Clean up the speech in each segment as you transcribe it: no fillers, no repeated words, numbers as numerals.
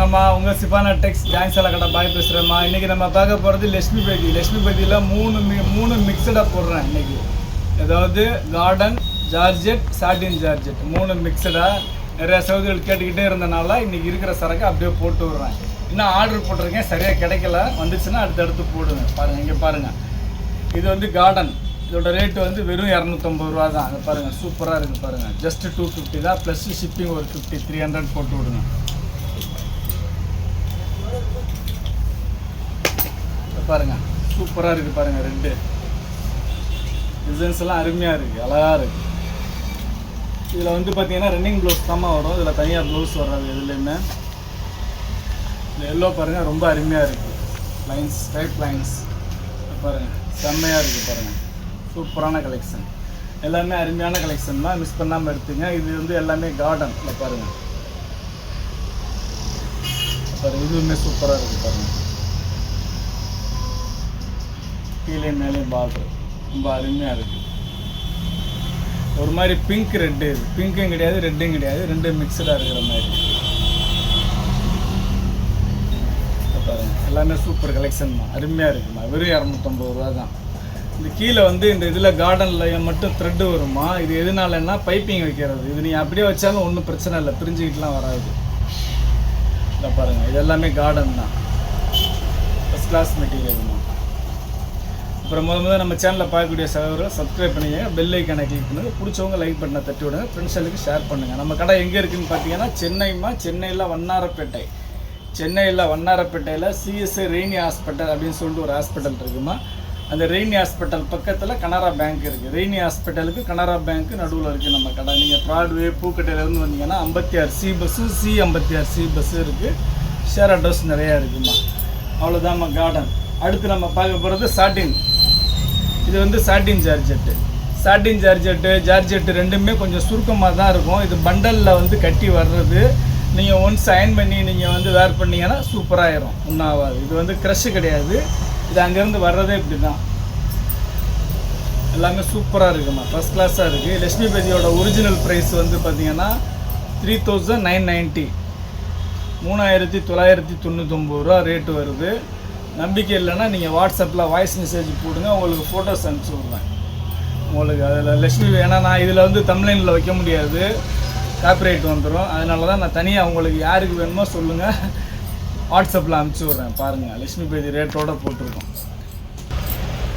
வாங்கம்மா. உங்கள் சிபானா டெக்ஸ் ஜாயின்ஸால கடை பாய் பேசுகிறேம்மா. இன்றைக்கி நம்ம பார்க்க போகிறது லட்சுமி பேதியில் மூணு மிக்சடாக போடுறேன் இன்றைக்கி. அதாவது கார்டன் ஜார்ஜெட் சாட்டின் ஜார்ஜெட் 3 மிக்சடாக நிறையா சகோதரிகள் கேட்டுக்கிட்டே இருந்தனால இன்றைக்கி இருக்கிற சரக்கு அப்படியே போட்டு விட்றேன். இன்னும் ஆர்டர் போட்டிருக்கேன், சரியாக கிடைக்கல. வந்துச்சுன்னா அடுத்தடுத்து போடுங்க. பாருங்கள், இங்கே பாருங்கள். இது வந்து கார்டன். இதோட ரேட்டு வந்து வெறும் 250 ரூபா தான். அதை பாருங்கள், சூப்பராக இருக்குது பாருங்கள். ஜஸ்ட்டு 250 தான், ப்ளஸ் ஷிப்பிங் ஒரு 50 300 போட்டு விடுங்க. பாருங்கள், சூப்பராக இருக்குது பாருங்கள். ரெண்டு டிசைன்ஸ் எல்லாம் அருமையாக இருக்குது, அழகாக இருக்குது. இதில் வந்து பார்த்தீங்கன்னா ரன்னிங் ப்ளவுஸ் தான் வரும். இதில் தனியாக ப்ளவுஸ் வராது எதுலேயுமே. இந்த எல்லோ பாருங்கள், ரொம்ப அருமையாக இருக்குது. லைன்ஸ், ஸ்ட்ரைப் லைன்ஸ் பாருங்கள், செம்மையாக இருக்குது பாருங்கள். சூப்பரான கலெக்ஷன், எல்லாமே அருமையான கலெக்ஷன் தான், மிஸ் பண்ணாமல் எடுத்துங்க. இது வந்து எல்லாமே கார்டன். இல்லை பாருங்கள், பாருங்கள் இதுவுமே சூப்பராக இருக்குது பாருங்கள். கீழே மேலே பார்டர் ரொம்ப அருமையாக இருக்குது. ஒரு மாதிரி பிங்க் ரெட்டு, இது பிங்க்கும் கிடையாது ரெட்டும் கிடையாது, ரெண்டு மிக்சடாக இருக்கிற மாதிரி பாருங்கள். எல்லாமே சூப்பர் கலெக்ஷன் தான், அருமையாக இருக்குமா. வெறும் 250 ரூபா தான். இந்த கீழே வந்து இந்த இதில் கார்டனில் மட்டும் த்ரெட்டு வருமா. இது எதுனாலன்னா பைப்பிங் வைக்கிறது. இது நீங்கள் அப்படியே வச்சாலும் ஒன்றும் பிரச்சனை இல்லை, பிரிஞ்சுக்கிட்டுலாம் வராது. இல்லை பாருங்கள், இது எல்லாமே கார்டன் தான், ஃபஸ்ட் கிளாஸ் மெட்டீரியல் தான். அப்புறம் முதல்ல நம்ம சேனலில் பார்க்கக்கூடிய சகோதரர்கள் சப்ஸ்கிரைப் பண்ணிக்கங்க, பெல் ஐக்கானை கிளிக் பண்ணுங்க, பிடிச்சவங்க லைக் பட்டனை தட்டி விடுங்க, ஃப்ரெண்ட்ஸுக்கு ஷேர் பண்ணுங்கள். நம்ம கடை எங்கே இருக்குதுன்னு பார்த்தீங்கன்னா சென்னையில் வண்ணாரப்பேட்டை. சென்னையில் வண்ணாரப்பேட்டையில் சிஎஸ்ஐ ரெய்னி ஹாஸ்பிட்டல் அப்படின்னு சொல்லிட்டு ஒரு ஹாஸ்பிட்டல் இருக்குமா. அந்த ரெய்னி ஹாஸ்பிட்டல் பக்கத்தில் கனரா பேங்க் இருக்குது. ரெய்னி ஹாஸ்பிட்டலுக்கு கனரா பேங்க் நடுவில் இருக்குது நம்ம கடை. நீங்கள் ப்ராட்வே பூக்கட்டையிலேருந்து வந்தீங்கன்னா 56C பஸ்ஸு, C56C பஸ்ஸு இருக்குது. ஷேர் அட்ரஸ் நிறையா இருக்குமா. அவ்வளோதாம்மா கார்டன். அடுத்து நம்ம பார்க்க போகிறது சாட்டின். இது வந்து சாட்டின் ஜார்ஜெட்டு ரெண்டுமே கொஞ்சம் சுருக்கமாக தான் இருக்கும். இது பண்டலில் வந்து கட்டி வர்றது. நீங்கள் ஒன்ஸ் அயன் பண்ணி நீங்கள் வந்து வேர் பண்ணிங்கன்னா சூப்பராகிடும், ஒன்றும் ஆகாது. இது வந்து க்ரஷ்ஷு கிடையாது, இது அங்கேருந்து வர்றதே இப்படி தான். எல்லாமே சூப்பராக இருக்குமா, ஃபஸ்ட் கிளாஸாக இருக்குது. லட்சுமி பேதியோட ஒரிஜினல் ப்ரைஸ் வந்து பார்த்திங்கன்னா 3990, 3999 ரூபா ரேட்டு வருது. நம்பிக்கை இல்லைன்னா நீங்கள் வாட்ஸ்அப்பில் வாய்ஸ் மெசேஜ் போடுங்க, உங்களுக்கு ஃபோட்டோஸ் அனுப்பிச்சி விடுவேன் உங்களுக்கு. அதில் லட்சுமி, ஏன்னா நான் இதில் வந்து தமிழ்லைனில் வைக்க முடியாது, காப்பிரைட் வந்துடும். அதனால தான் நான் தனியாக உங்களுக்கு யாருக்கு வேணுமோ சொல்லுங்கள், வாட்ஸ்அப்பில் அனுப்பிச்சி விட்றேன். பாருங்கள், லட்சுமி பேதி ரேட்டோடு போட்டிருக்கோம்.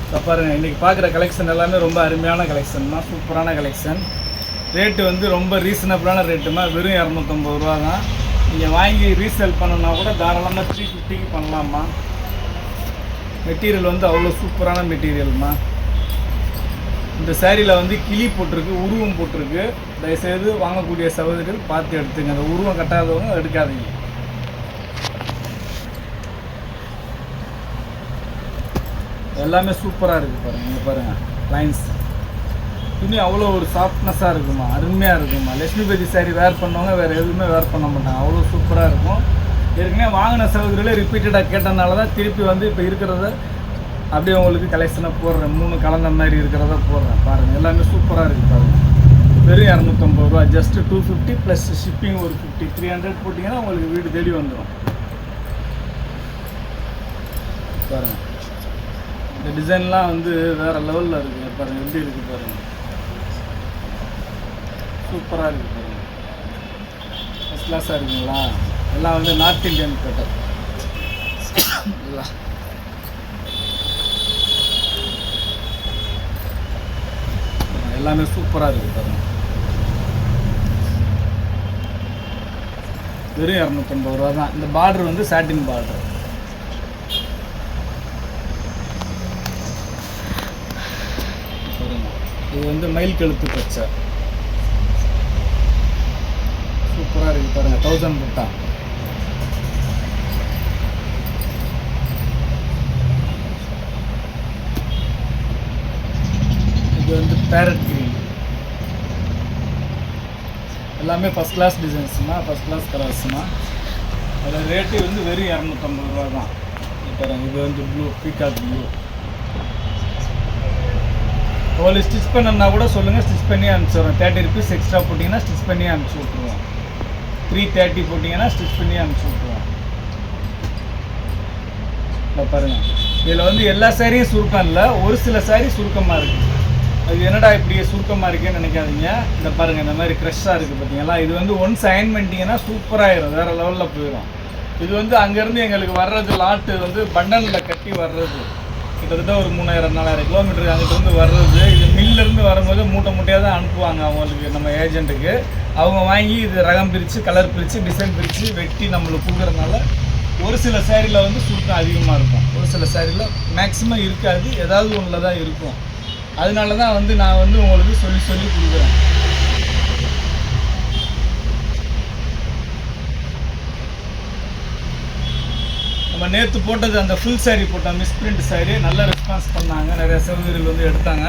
இப்போ பாருங்கள், இன்றைக்கி பார்க்குற கலெக்ஷன் எல்லாமே ரொம்ப அருமையான கலெக்ஷன் தான், சூப்பரான கலெக்ஷன். ரேட்டு வந்து ரொம்ப ரீசனபிளான ரேட்டுமா, வெறும் 250 ரூபா தான். நீங்கள் வாங்கி ரீசேல் பண்ணணுன்னா கூட தாராளமாக 350க்கு பண்ணலாமா. மெட்டீரியல் வந்து அவ்வளோ சூப்பரான மெட்டீரியல்மா. இந்த சேரீயில் வந்து கிளி போட்டிருக்கு, உருவம் போட்டிருக்கு. தயவுசெய்து வாங்கக்கூடிய சகோதரிகள் பார்த்து எடுத்துங்க. அந்த உருவம் கட்டாதவங்க எடுக்காதீங்க. எல்லாமே சூப்பராக இருக்குது பாருங்கள். இங்கே பாருங்கள், லைன்ஸ் துணி அவ்வளோ ஒரு சாஃப்ட்னஸாக இருக்குமா, அருமையாக இருக்குமா. லட்சுமி பேதி சாரி வேர் பண்ணவங்க வேறு எதுவுமே வேர் பண்ண மாட்டாங்க, அவ்வளோ சூப்பராக இருக்கும். ஏற்கனவே வாங்கின சகோதரிகளே ரிப்பீட்டடாக கேட்டதுனால தான் திருப்பி வந்து இப்போ இருக்கிறத அப்படியே உங்களுக்கு கலெக்ஷனாக போடுறேன். 3 கலந்த மாதிரி இருக்கிறத போடுறேன். பாருங்கள், எல்லாமே சூப்பராக இருக்குது பாருங்கள். வெறும் 250 ரூபா, ஜஸ்ட்டு 250 ப்ளஸ் ஷிப்பிங் ஒரு 50 300 போட்டிங்கன்னா உங்களுக்கு வீடு தேடி வந்துடும். பாருங்கள், இந்த டிசைன்லாம் வந்து வேறு லெவலில் இருக்குது பாருங்கள், எப்படி இருக்குது பாருங்கள், சூப்பராக இருக்குது பாருங்கள். ஃபஸ்ட் கிளாஸாக இருக்குங்களா. எல்லாம் வந்து நார்த் இந்தியன் பேட்டர். எல்லாமே சூப்பராக இருக்குது பாருங்கள். வெறும் 250 ரூபா தான். இந்த பார்டர் வந்து சாட்டின் பார்டர். இது வந்து மயில் கழுத்து பச்சை, சூப்பராக இருக்குது பாருங்கள். 1000 புட்டா. இது வந்து பேரட் கிரீன். எல்லாமே ஃபஸ்ட் கிளாஸ் டிசைன்ஸுமா, ஃபஸ்ட் கிளாஸ் கலர்ஸுமா. அதில் ரேட்டு வந்து வெறும் 250 ரூபா தான். பாருங்கள், இது வந்து ப்ளூ, பீகாக் ப்ளூ. ஒரு ஸ்டிச் பண்ணணுன்னா கூட சொல்லுங்கள், ஸ்டிச் பண்ணி அனுப்பிச்சிடுறோம். 30 rupees எக்ஸ்ட்ரா போட்டிங்கன்னா ஸ்டிச் பண்ணி அனுப்பிச்சி விட்ருவோம். 330 போட்டிங்கன்னா ஸ்டிச் பண்ணி அனுப்பிச்சி விட்ருவோம். இப்போ பாருங்கள், இதில் வந்து எல்லா சாரியும் சுருக்கம் இல்லை, ஒரு சில சாரி சுருக்கமாக இருக்குது. அது என்னடா இப்படி சுருக்கமாக இருக்குன்னு நினைக்காதீங்க. இந்த பாருங்கள், இந்த மாதிரி க்ரெஷ்ஷாக இருக்குது பார்த்தீங்களா. இது வந்து ஒன்ஸ் அயன் பண்ணிட்டீங்கன்னா சூப்பராகிடும், வேறு லெவலில் போயிடும். இது வந்து அங்கேருந்து எங்களுக்கு வர்றது லாட்டு வந்து பண்டனில் கட்டி வர்றது கிட்டத்தட்ட ஒரு 3000-4000 கிலோமீட்டருக்கு அங்கிட்டிருந்து வர்றது. இது மில்லிருந்து வரும்போது மூட்டை மூட்டையாக தான் அனுப்புவாங்க அவங்களுக்கு, நம்ம ஏஜென்ட்டுக்கு. அவங்க வாங்கி இது ரகம் பிரித்து, கலர் பிரித்து, டிசைன் பிரித்து வெட்டி நம்மளுக்கு கொடுக்குறதுனால ஒரு சில சேரீயில் வந்து சுருக்கம் அதிகமாக இருக்கும், ஒரு சில சேரீயில் மேக்ஸிமம் இருக்காது, ஏதாவது ஒன்றில் தான் இருக்கும். அதனால தான் வந்து நான் வந்து உங்களுக்கு சொல்லி சொல்லி கொடுக்குறேன். நம்ம நேற்று போட்டது அந்த ஃபுல் சாரீ போட்டோம், மிஸ்பிரிண்ட் சாரீ, நல்ல ரெஸ்பான்ஸ் பண்ணாங்க, நிறைய சகோதரிகள் வந்து எடுத்தாங்க.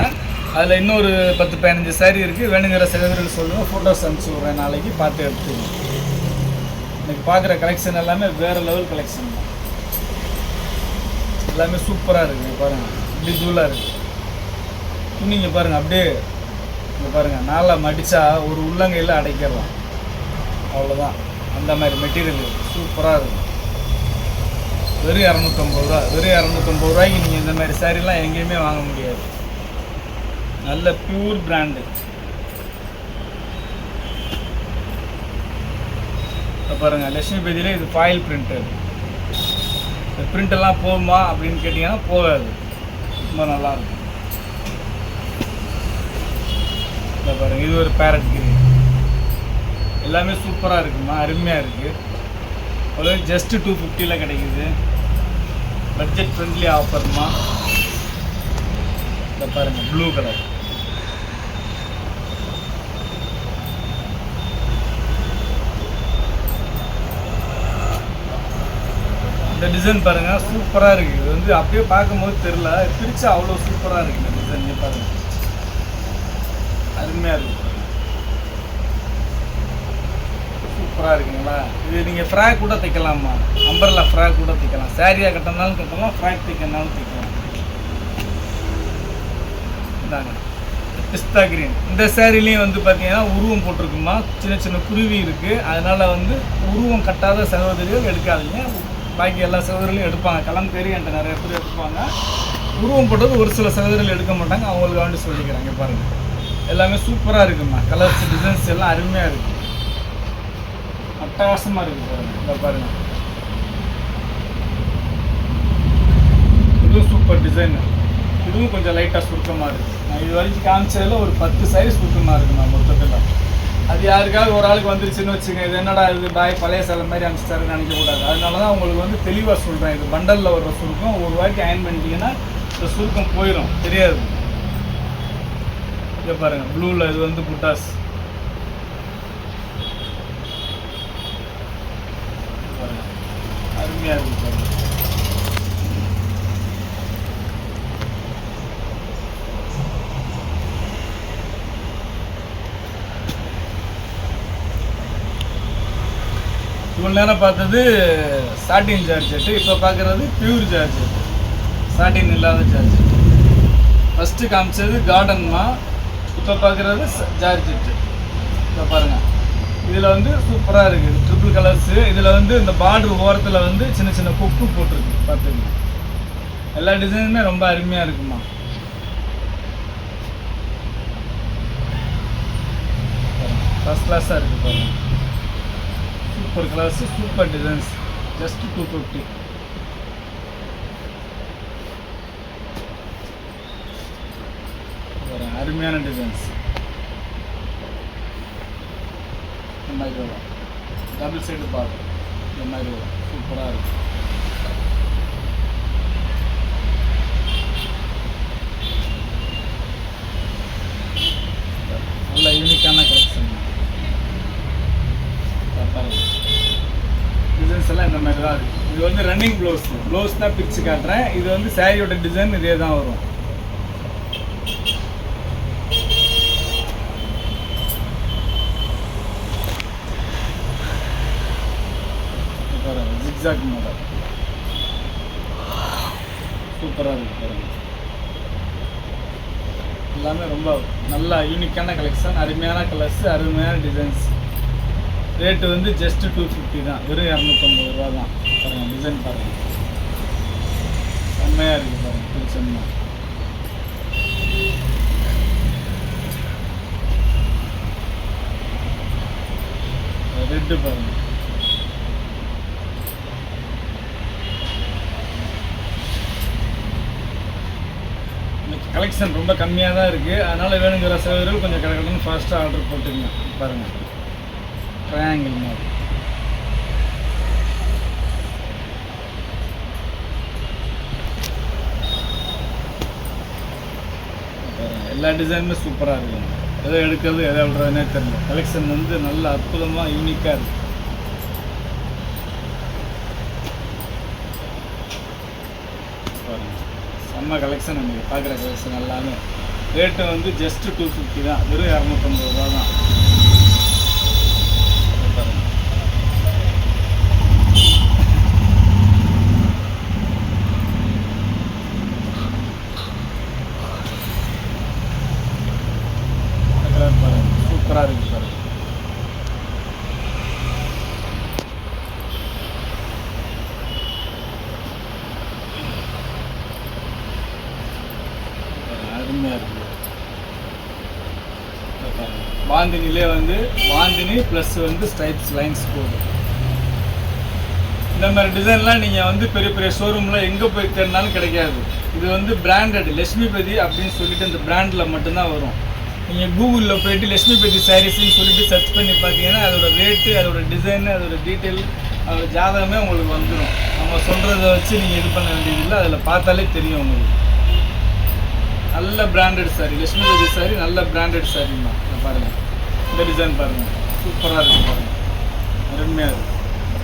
அதில் இன்னொரு 10-15 சாரீ இருக்குது, வேணுங்கிற சகோதரிகள் சொல்லுங்கள், ஃபோட்டோஸ் அனுப்பிச்சி விட்றேன், நாளைக்கு பார்த்து எடுத்துக்கணும். இன்றைக்கி பார்க்குற கலெக்ஷன் எல்லாமே வேறு லெவல் கலெக்ஷன் தான், எல்லாமே சூப்பராக இருக்குது. பாருங்கள், இப்படி தூளாக இருக்குது துணிங்க பாருங்கள், அப்படியே இங்கே பாருங்கள், நாளாக மடித்தா ஒரு உள்ளங்கையில் அடைக்கிடலாம், அவ்வளோதான். அந்த மாதிரி மெட்டீரியல் சூப்பராக இருக்கும். வெறும் 250 ரூபா. வெறும் 250 ரூபாய்க்கு நீங்கள் இந்த மாதிரி சாரீலாம் எங்கேயுமே வாங்க முடியாது. நல்ல பியூர் பிராண்டு. இப்போ பாருங்கள், லட்சுமி பேதியிலே இது ஃபாயில் பிரிண்ட்டு. இந்த பிரிண்டெல்லாம் போகுமா அப்படின்னு கேட்டிங்கன்னா போகாது, ரொம்ப நல்லாயிருக்கும். இப்போ பாருங்கள், இது ஒரு பேரட் கிரீன், எல்லாமே சூப்பராக இருக்குமா, அருமையாக இருக்குது. அவ்வளோ ஜஸ்ட்டு 250 கிடைக்குது, பட்ஜெட் ஃப்ரெண்ட்லி ஆஃபர்மா. இந்த பாருங்கள், ப்ளூ கலர். இந்த டிசைன் பாருங்கள், சூப்பராக இருக்குது. இது வந்து அப்படியே பார்க்கும்போது தெரில, பிரித்தா அவ்வளோ சூப்பராக இருக்குது இந்த டிசைன். பாருங்கள், அருமையாக இருக்குது, சூப்பராக இருக்குங்களா. இது நீங்கள் ஃப்ராக் கூட தைக்கலாமா, அம்பர்லா ஃப்ராக் கூட தைக்கலாம், சாரியாக கட்டினாலும் கட்டலாம், ஃப்ராக் தைக்கனாலும் தைக்கலாம். இந்தாங்க பிஸ்தா கிரீன். இந்த சேரீலையும் வந்து பார்த்தீங்கன்னா உருவம் போட்டிருக்குமா, சின்ன சின்ன குருவி இருக்குது. அதனால் வந்து உருவம் கட்டாத சகோதரிகள் எடுக்காதீங்க, பாக்கி எல்லா சகோதரிகளும் எடுப்பாங்க. கலம்கரி என்கிட்ட நிறைய பேர் எடுப்பாங்க. உருவம் போட்டது ஒரு சில சகோதரிகள் எடுக்க மாட்டாங்க, அவங்களுக்கு வேண்டி சொல்லிக்கிறாங்க. பாருங்கள், எல்லாமே சூப்பராக இருக்குமா, கலர்ஸ் டிசைன்ஸ் எல்லாம் அருமையாக இருக்குது, அட்டகாசமாக இருக்குது. பாருங்கள், இதை பாருங்கள், இதுவும் சூப்பர் டிசைனு. இதுவும் கொஞ்சம் லைட்டாக சுருக்கமாக இருக்குது. நான் இது வரைக்கும் காமிச்சதில் ஒரு 10 சாரீ சுருக்கமாக இருக்குண்ணா மொத்தத்தில். அது யாருக்காவது ஒரு ஆளுக்கு வந்துருச்சுன்னு வச்சுங்க, இது என்னடா இது பாய் பழைய சேலை மாதிரி அனுப்பிச்சிட்டாருன்னு நினைக்கக்கூடாது. அதனால தான் உங்களுக்கு வந்து தெளிவாக சொல்கிறேன். இது பண்டலில் வர்ற சுருக்கம் ஒரு வாட்டி அயன் பண்ணிட்டீங்கன்னா இந்த சுருக்கம் போயிடும், தெரியாது. இதை பாருங்கள், ப்ளூவில் இது வந்து புட்டாஸ். அருமையாக இருக்குது பாருங்கள். இவ்வளோ நேரம் பார்த்தது சாட்டின் ஜார்ஜெட்டு, இப்போ பார்க்குறது பியூர் ஜார்ஜெட்டு, சாட்டின் இல்லாத ஜார்ஜெட். ஃபஸ்ட்டு காமிச்சது கார்டன்மா, இப்போ பார்க்குறது ஜார்ஜெட்டு. இப்போ பாருங்கள், இதில் வந்து சூப்பராக இருக்குது, ட்ரிபிள் கலர்ஸு. இதில் வந்து இந்த பார்டர் ஓரத்தில் வந்து சின்ன சின்ன கொக்கு போட்டிருக்கு, பார்த்துங்க. எல்லா டிசைனுமே ரொம்ப அருமையாக இருக்குமா. ஃபஸ்ட் கிளாஸாக இருக்குது பாருங்கள், super colours, super designs, just 250. அருமையான டிசைன்ஸ். இந்த மாதிரி வரும், டபுள் சைடு பார்டர், இந்த மாதிரி வரும், சூப்பராக இருக்கும். நல்ல யூனிக்கான கலெக்ஷன். டிசைன்ஸ் எல்லாம் இந்த மாதிரி தான் இருக்குது. இது வந்து ரன்னிங் ப்ளவுஸ் தான் பிரித்து காட்டுறேன். இது வந்து சாரியோட டிசைன் இதே தான் வரும். ஜிக்ஜாக் மாடல் சூப்பராக இருக்குது பாருங்கள். எல்லாமே ரொம்ப நல்ல யூனிக்கான கலெக்ஷன், அருமையான கலர்ஸு, அருமையான டிசைன்ஸ். ரேட்டு வந்து ஜஸ்ட்டு 250 தான், வெறும் 250 ரூபா தான். பாருங்கள், டிசைன் பாருங்கள். செம்மையாக இருக்குது பாருங்கள், பிடிச்சோம்னா ரெட்டு பாருங்கள். கலெக்ஷன் ரொம்ப கம்மியாக தான் இருக்குது. அதனால் வேணுங்கிற சகோதரர்கள் கொஞ்சம் கடற்கடன்னு ஃபாஸ்ட்டாக ஆர்டர் போட்டுங்க. பாருங்கள், ட்ரையாங்கிள் மாதிரி எல்லா டிசைனுமே சூப்பராக இருக்கும். எதை எடுக்கிறது எதை விடுறதுனே தெரியல. கலெக்ஷன் வந்து நல்ல அற்புதமாக யூனிக்காக இருக்குது. செம்ம கலெக்ஷன் நீங்கள் பார்க்குற கலெக்ஷன் எல்லாமே. ரேட்டு வந்து ஜஸ்ட்டு 250 தான், வெறும் 250 ரூபா தான். பாருங்கள், சூப்பராக இருக்குது பாருங்கள். அருமையாக இருக்குது. பாந்தினிலே வந்து பாந்தினி ப்ளஸ் வந்து ஸ்ட்ரைப்ஸ் லைன்ஸ் போகுது. இந்த மாதிரி டிசைன்லாம் நீங்கள் வந்து பெரிய பெரிய ஷோரூமில் எங்கே போய் தேடினாலும் கிடைக்காது. இது வந்து பிராண்டட் லட்சுமிபதி அப்படின்னு சொல்லிட்டு இந்த பிராண்டில் மட்டும்தான் வரும். நீங்கள் கூகுளில் போய்ட்டு லட்சுமிபதி சாரீஸ்ன்னு சொல்லிட்டு சர்ச் பண்ணி பார்த்தீங்கன்னா அதோட ரேட்டு, அதோட டிசைனு, அதோட டீட்டெயில், அதோட ஜாதகமே உங்களுக்கு வந்துடும். அவங்க சொல்கிறத வச்சு நீங்கள் இது பண்ண வேண்டியதில்லை, அதில் பார்த்தாலே தெரியும் உங்களுக்கு. நல்ல பிராண்டட் சாரி, லட்சுமிபதி சாரி நல்ல பிராண்டட் சாரிம்மா. பாருங்கள், இந்த டிசைன் பாருங்கள், சூப்பராக இருக்குது பாருங்கள், அருமையாக இருக்குது.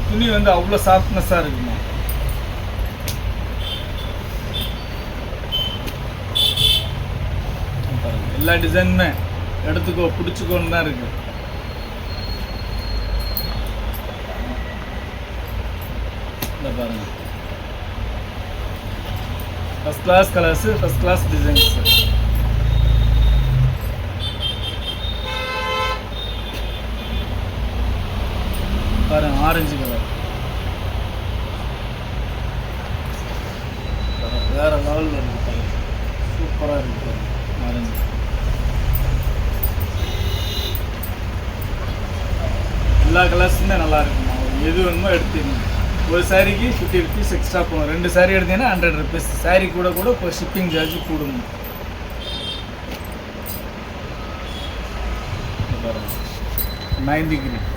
துணி வந்து அவ்வளோ சாஃப்ட்னஸாக இருக்குமா. பாருங்கள், எல்லா டிசைனுமே எடுத்துக்கோ பிடிச்சிக்கோன்னு தான் இருக்குது. இந்த பாருங்கள், first class colours, first class designs. பாருங்கள், ஆரஞ்சு கலர் வேறு லெவலில் இருக்குது பாருங்கள், சூப்பராக இருக்குது பாருங்கள். ஆரஞ்சு எல்லா கலர்ஸுமே நல்லா இருக்குமா. எது வேணுமோ எடுத்துக்கணும். ஒரு சாரிக்கு 50 ருபீஸ் எக்ஸ்ட்ரா போகும். 2 சாரி எடுத்தீங்கன்னா 100 ருபீஸ். சாரி கூட இப்போ ஷிப்பிங் சார்ஜ் கூடுங்க. பாருங்கள், 9 கிரீன்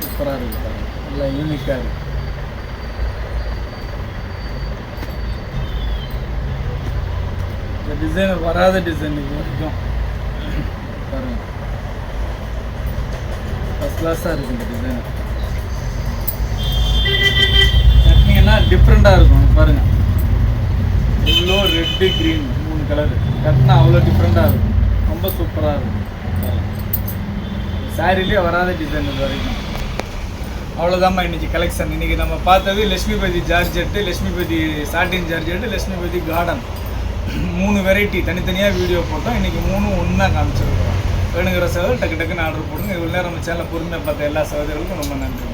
சூப்பராக இருக்குது பாருங்கள், நல்லா யூனிக்காக இருக்குது. இந்த டிசைன் வராத டிசைன் இது வரைக்கும் பாருங்கள், ஃபஸ்ட் கிளாஸாக இருக்குது இந்த டிசைன். கட்டினீங்கன்னா டிஃப்ரெண்ட்டாக இருக்கும் பாருங்கள். எல்லோ, ரெட்டு, க்ரீன் 3 கலரு கட்டினா அவ்வளோ டிஃப்ரெண்ட்டாக இருக்கும். ரொம்ப சூப்பராக இருக்கும். சாரிலே வராத டிசைன் இது வரைக்கும். அவ்வளோதாம்மா இன்றைக்கி கலெக்ஷன். இன்றைக்கி நம்ம பார்த்தது லட்சுமிபதி ஜார்ஜெட்டு, லட்சுமிபதி சாட்டின் ஜார்ஜெட்டு, லட்சுமிபதி கார்டன் 3 வெரைட்டி தனித்தனியாக வீடியோ போட்டோம். இன்றைக்கி 3 ஒன்றா காமிச்சிருக்கிறோம். வேணுங்கிற சகோதரர் டக்கு டக்குன்னு ஆர்டர் போடுங்க. இவ்வளோ நேரம் நம்ம சேனலை பொறுமையாக பார்த்த எல்லா சகோதரர்களுக்கும் ரொம்ப நன்றி.